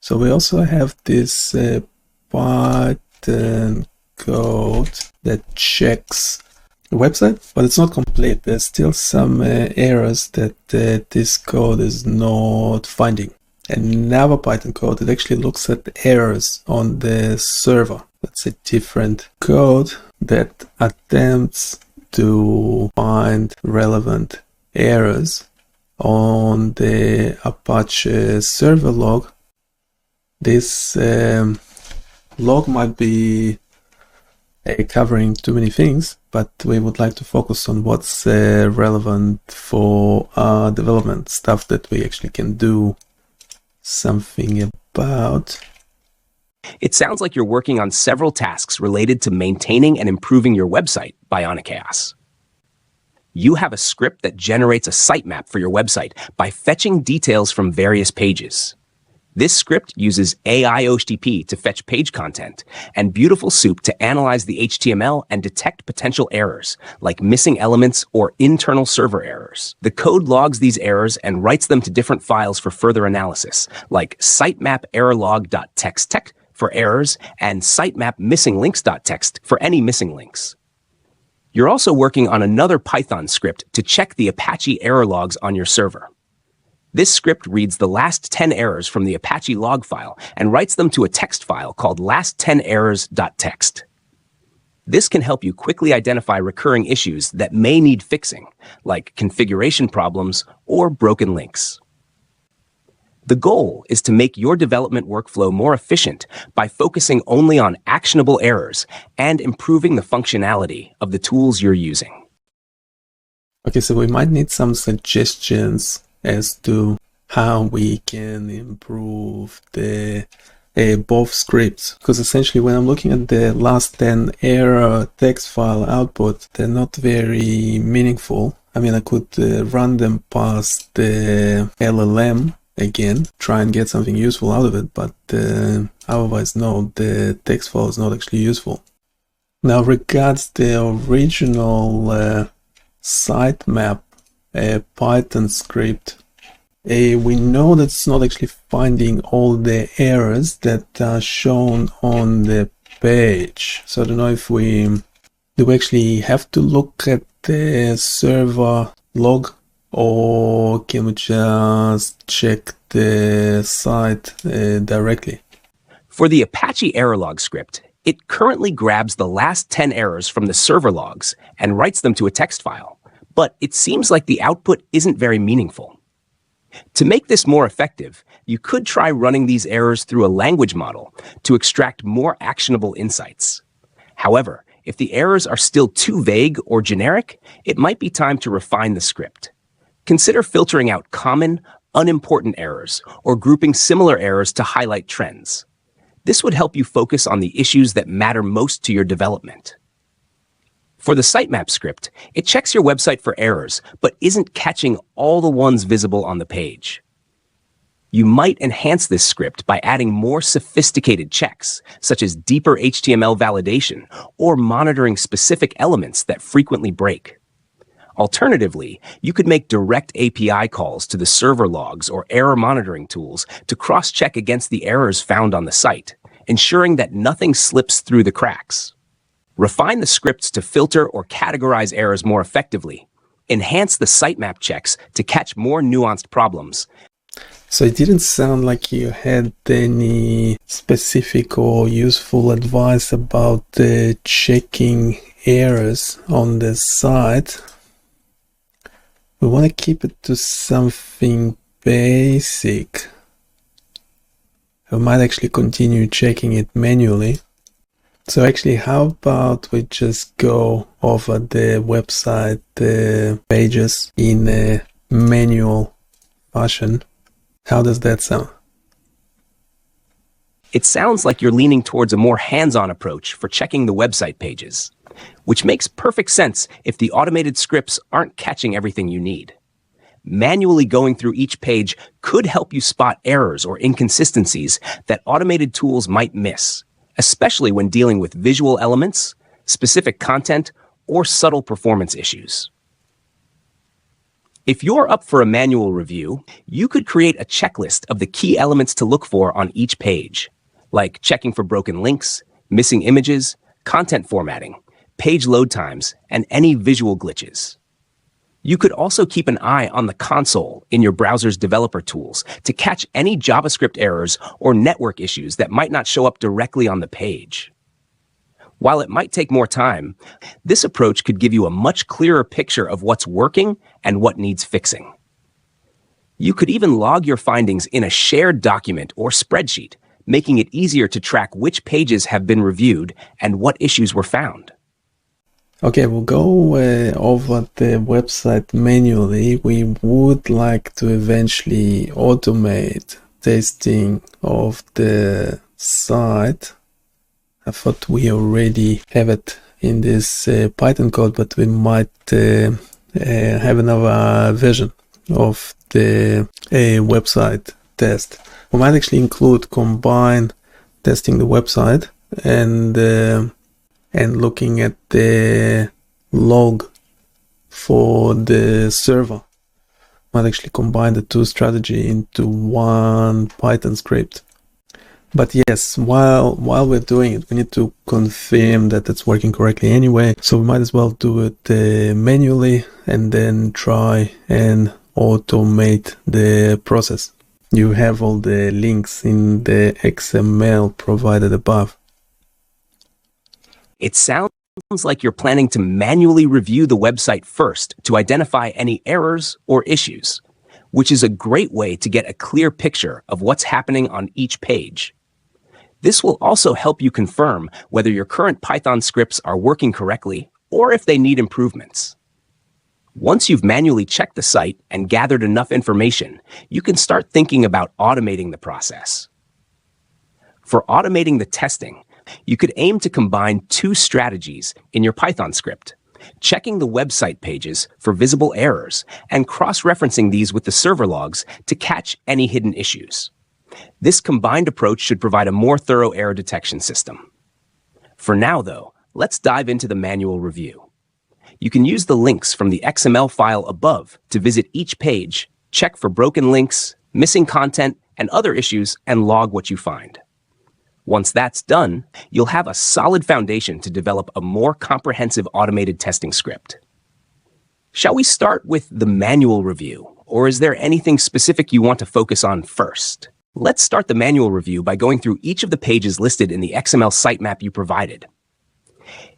So we also have this Python code that checks the website, but it's not complete. There's still some errors that this code is not finding. Another Python code that actually looks at the errors on the server. That's a different code that attempts to find relevant errors on the Apache server log. This log might be covering too many things, but we would like to focus on what's relevant for development, stuff that we actually can do something about. It sounds like you're working on several tasks related to maintaining and improving your website, BioniChaos. You have a script that generates a sitemap for your website by fetching details from various pages. This script uses AI-OHTP to fetch page content and Beautiful Soup to analyze the HTML and detect potential errors, like missing elements or internal server errors. The code logs these errors and writes them to different files for further analysis, like sitemap_errorlog.txt for errors and sitemap_missinglinks.txt for any missing links. You're also working on another Python script to check the Apache error logs on your server. This script reads the last 10 errors from the Apache log file and writes them to a text file called last10errors.txt. This can help you quickly identify recurring issues that may need fixing, like configuration problems or broken links. The goal is to make your development workflow more efficient by focusing only on actionable errors and improving the functionality of the tools you're using. Okay, so we might need some suggestions as to how we can improve the both scripts, because essentially when I'm looking at the last 10 error text file output, they're not very meaningful. I mean, I could run them past the LLM again, try and get something useful out of it, but otherwise no, the text file is not actually useful. Now regards the original sitemap Python script, we know that it's not actually finding all the errors that are shown on the page. So I don't know if do we actually have to look at the server log, or can we just check the site directly? For the Apache error log script, it currently grabs the last 10 errors from the server logs and writes them to a text file. But it seems like the output isn't very meaningful. To make this more effective, you could try running these errors through a language model to extract more actionable insights. However, if the errors are still too vague or generic, it might be time to refine the script. Consider filtering out common, unimportant errors or grouping similar errors to highlight trends. This would help you focus on the issues that matter most to your development. For the sitemap script, it checks your website for errors, but isn't catching all the ones visible on the page. You might enhance this script by adding more sophisticated checks, such as deeper HTML validation or monitoring specific elements that frequently break. Alternatively, you could make direct API calls to the server logs or error monitoring tools to cross-check against the errors found on the site, ensuring that nothing slips through the cracks. Refine the scripts to filter or categorize errors more effectively. Enhance the sitemap checks to catch more nuanced problems. So it didn't sound like you had any specific or useful advice about checking errors on the site. We want to keep it to something basic. We might actually continue checking it manually. So actually, how about we just go over the website pages in a manual fashion? How does that sound? It sounds like you're leaning towards a more hands-on approach for checking the website pages, which makes perfect sense if the automated scripts aren't catching everything you need. Manually going through each page could help you spot errors or inconsistencies that automated tools might miss, especially when dealing with visual elements, specific content, or subtle performance issues. If you're up for a manual review, you could create a checklist of the key elements to look for on each page, like checking for broken links, missing images, content formatting, page load times, and any visual glitches. You could also keep an eye on the console in your browser's developer tools to catch any JavaScript errors or network issues that might not show up directly on the page. While it might take more time, this approach could give you a much clearer picture of what's working and what needs fixing. You could even log your findings in a shared document or spreadsheet, making it easier to track which pages have been reviewed and what issues were found. Okay, we'll go over the website manually. We would like to eventually automate testing of the site. I thought we already have it in this Python code, but we might have another version of the website test. We might actually include combine testing the website and looking at the log for the server. Might actually combine the two strategy into one Python script. But yes, while we're doing it, we need to confirm that it's working correctly anyway. So we might as well do it manually and then try and automate the process. You have all the links in the XML provided above. It sounds like you're planning to manually review the website first to identify any errors or issues, which is a great way to get a clear picture of what's happening on each page. This will also help you confirm whether your current Python scripts are working correctly or if they need improvements. Once you've manually checked the site and gathered enough information, you can start thinking about automating the process. For automating the testing, you could aim to combine two strategies in your Python script, checking the website pages for visible errors and cross-referencing these with the server logs to catch any hidden issues. This combined approach should provide a more thorough error detection system. For now, though, let's dive into the manual review. You can use the links from the XML file above to visit each page, check for broken links, missing content, and other issues, and log what you find. Once that's done, you'll have a solid foundation to develop a more comprehensive automated testing script. Shall we start with the manual review, or is there anything specific you want to focus on first? Let's start the manual review by going through each of the pages listed in the XML sitemap you provided.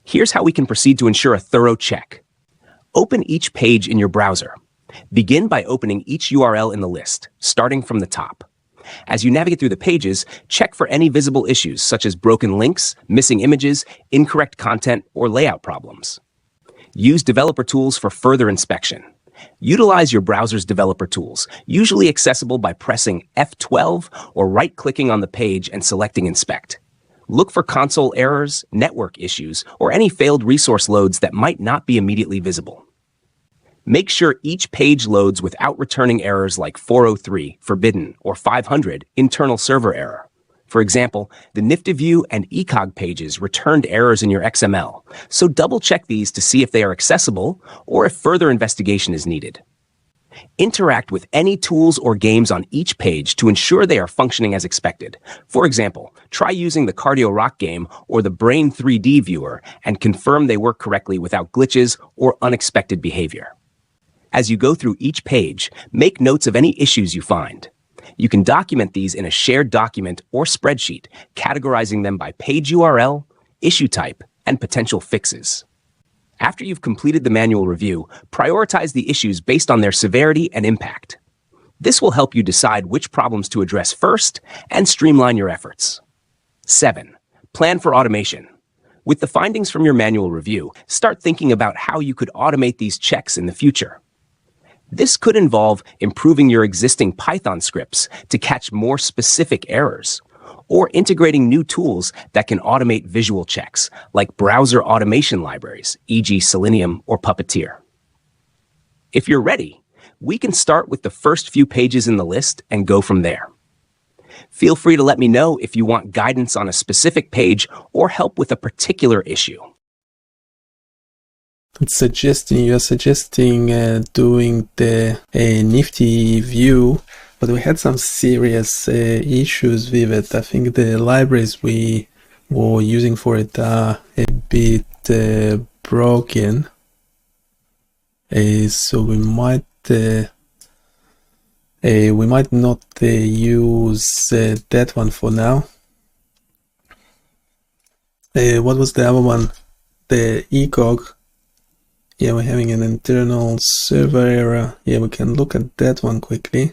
Here's how we can proceed to ensure a thorough check. Open each page in your browser. Begin by opening each URL in the list, starting from the top. As you navigate through the pages, check for any visible issues such as broken links, missing images, incorrect content, or layout problems. Use developer tools for further inspection. Utilize your browser's developer tools, usually accessible by pressing F12 or right-clicking on the page and selecting Inspect. Look for console errors, network issues, or any failed resource loads that might not be immediately visible. Make sure each page loads without returning errors like 403, forbidden, or 500, internal server error. For example, the Nifty View and ECoG pages returned errors in your XML, so double-check these to see if they are accessible or if further investigation is needed. Interact with any tools or games on each page to ensure they are functioning as expected. For example, try using the Cardio Rock game or the Brain 3D viewer and confirm they work correctly without glitches or unexpected behavior. As you go through each page, make notes of any issues you find. You can document these in a shared document or spreadsheet, categorizing them by page URL, issue type, and potential fixes. After you've completed the manual review, prioritize the issues based on their severity and impact. This will help you decide which problems to address first and streamline your efforts. 7. Plan for automation. With the findings from your manual review, start thinking about how you could automate these checks in the future. This could involve improving your existing Python scripts to catch more specific errors, or integrating new tools that can automate visual checks, like browser automation libraries, e.g. Selenium or Puppeteer. If you're ready, we can start with the first few pages in the list and go from there. Feel free to let me know if you want guidance on a specific page or help with a particular issue. it's suggesting, you're suggesting doing the Nifty View, but we had some serious issues with it. I think the libraries we were using for it are a bit broken. So we might not use that one for now. What was the other one? The ECoG. Yeah, we're having an internal server error. Yeah, we can look at that one quickly.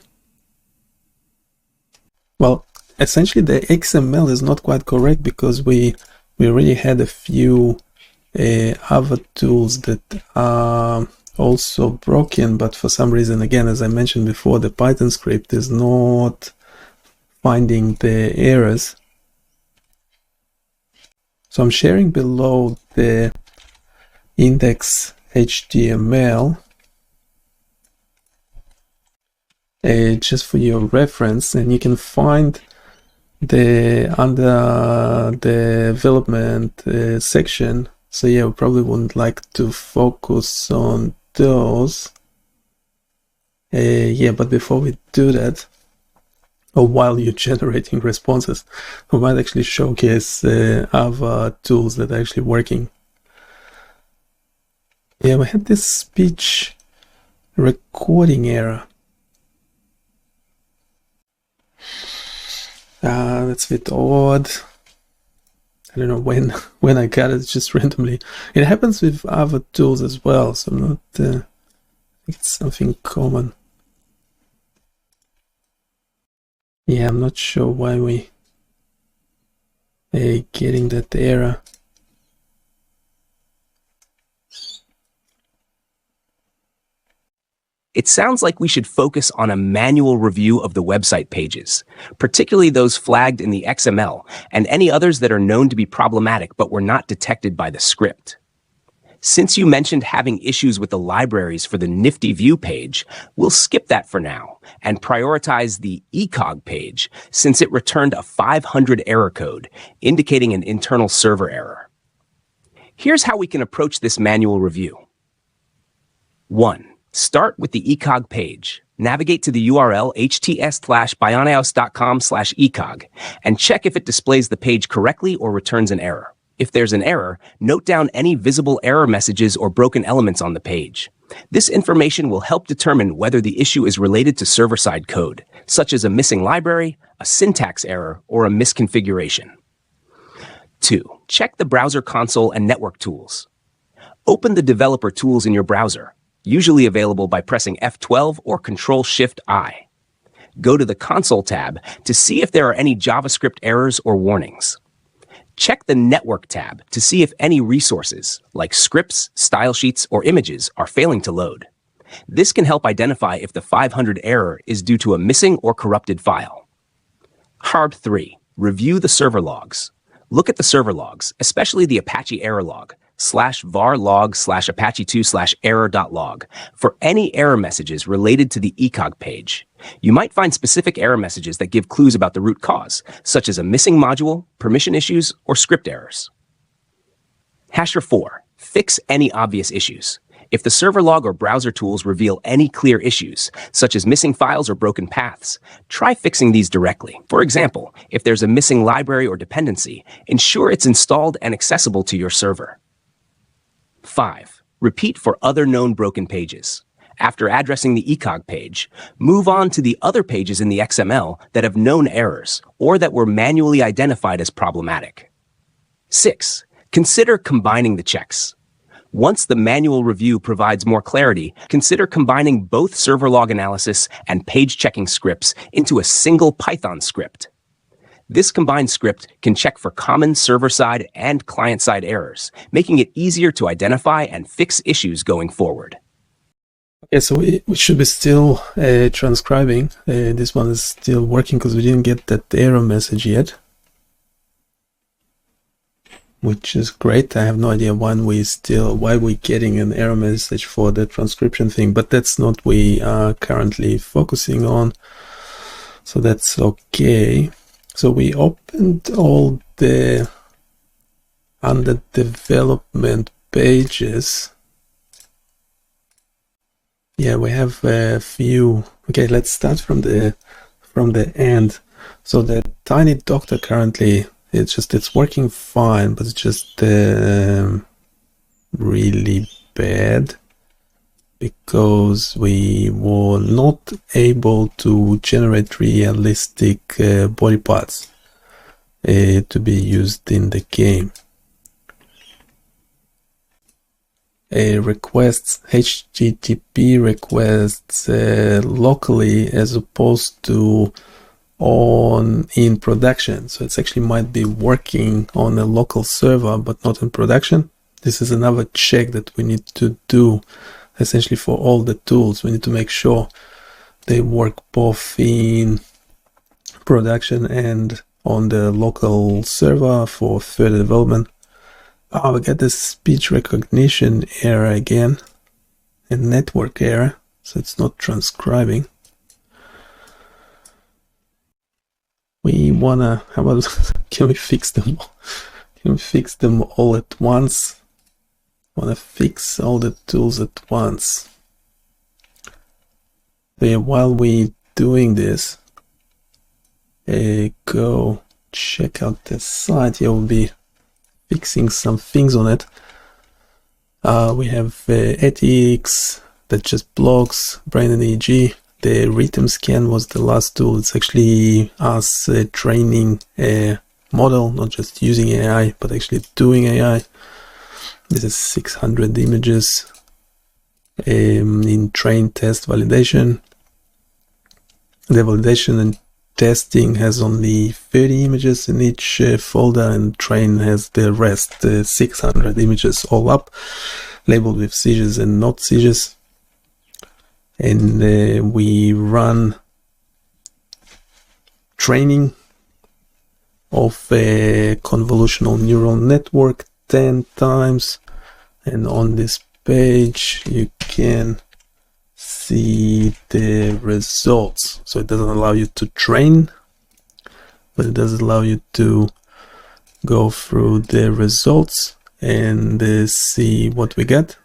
Well, essentially the XML is not quite correct because we already had a few other tools that are also broken, but for some reason, again, as I mentioned before, the Python script is not finding the errors. So I'm sharing below the index HTML just for your reference, and you can find the under the development section. So yeah, we probably wouldn't like to focus on those. Yeah, but before we do that, or while you're generating responses, we might actually showcase other tools that are actually working. Yeah, we had this speech recording error. That's a bit odd. I don't know when I got it, just randomly. It happens with other tools as well, so I'm not, I think it's something common. Yeah, I'm not sure why we getting that error. It sounds like we should focus on a manual review of the website pages, particularly those flagged in the XML and any others that are known to be problematic but were not detected by the script. Since you mentioned having issues with the libraries for the Nifty View page, we'll skip that for now and prioritize the ECoG page since it returned a 500 error code, indicating an internal server error. Here's how we can approach this manual review. 1. Start with the ECoG page. Navigate to the URL hts/bioneos.com/ECoG and check if it displays the page correctly or returns an error. If there's an error, note down any visible error messages or broken elements on the page. This information will help determine whether the issue is related to server-side code, such as a missing library, a syntax error, or a misconfiguration. 2. Check the browser console and network tools. Open the developer tools in your browser, usually available by pressing F12 or Ctrl-Shift-I. Go to the Console tab to see if there are any JavaScript errors or warnings. Check the Network tab to see if any resources, like scripts, style sheets, or images, are failing to load. This can help identify if the 500 error is due to a missing or corrupted file. Harb 3. Review the server logs. Look at the server logs, especially the Apache error log, /var log/apache2/error.log for any error messages related to the ECoG page. You might find specific error messages that give clues about the root cause, such as a missing module, permission issues, or script errors. Hasher 4. Fix any obvious issues. If the server log or browser tools reveal any clear issues, such as missing files or broken paths, try fixing these directly. For example, if there's a missing library or dependency, ensure it's installed and accessible to your server. 5. Repeat for other known broken pages. After addressing the ECoG page, move on to the other pages in the XML that have known errors or that were manually identified as problematic. 6. Consider combining the checks. Once the manual review provides more clarity, consider combining both server log analysis and page checking scripts into a single Python script. This combined script can check for common server-side and client-side errors, making it easier to identify and fix issues going forward. Okay, so we should be still transcribing. This one is still working because we didn't get that error message yet, which is great. I have no idea why we're getting an error message for the transcription thing, but that's not what we are currently focusing on, so that's okay. So we opened all the under development pages. Yeah, we have a few. Okay, let's start from the end. So the tiny doctor currently, it's working fine, but it's just really bad because we were not able to generate realistic body parts to be used in the game. Requests, HTTP requests locally as opposed to in production. So it's actually might be working on a local server but not in production. This is another check that we need to do essentially for all the tools. We need to make sure they work both in production and on the local server for further development. Oh, we got this speech recognition error again, a network error, so it's not transcribing. We wanna, how about, can we fix them all? Can we fix them all at once? Wanna fix all the tools at once. So yeah, while we're doing this, go check out the site. Here we'll be fixing some things on it. We have ethics that just blocks brain and EEG. The rhythm scan was the last tool. It's actually us training a model, not just using AI, but actually doing AI. This is 600 images in train, test, validation. The validation and testing has only 30 images in each folder, and train has the rest, 600 images all up, labeled with seizures and not seizures. And we run training of a convolutional neural network 10 times, and on this page you can see the results. So it doesn't allow you to train, but it does allow you to go through the results and see what we get.